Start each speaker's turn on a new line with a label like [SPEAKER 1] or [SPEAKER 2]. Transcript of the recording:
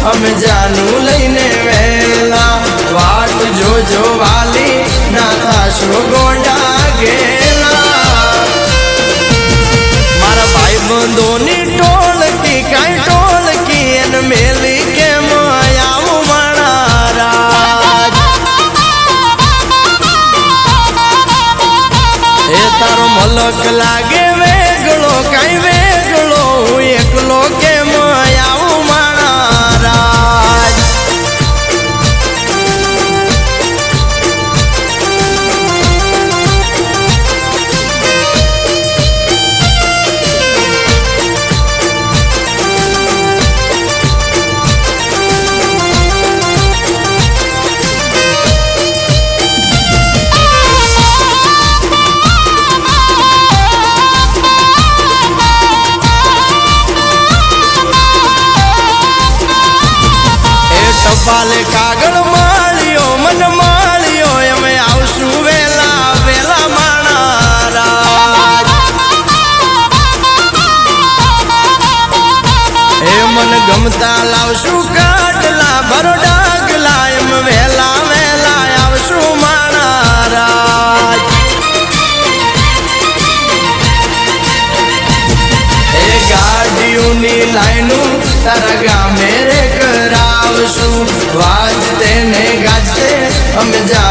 [SPEAKER 1] અમે જાનું લઈને વેલા વાટ જોજો વાલી ના થાશો ગોંડા ગેલા મારા ભાઈ બંધોની ટોળકી કાંઈ ટોળકી એને મેલી કેમ આવું મારા રાજ એ તારો મલક લાગે વેગળો કાંઈ વેગળો હું એકલો કેમ આવું મારા રાજ ટપાલે કાગળ માળ્યો મન માળ્યો અમે આવશું વેલા વેલા માણા રાજ એ મન ગમતા લાવશું કાટલા ભરો ડાગલા એમ વેલા વેલા આવશું માણા રાજ એ ગાડીઓની લાઈનું તારા ગામે રે કરાવશું વાજતે ને ગાજતે અમે જા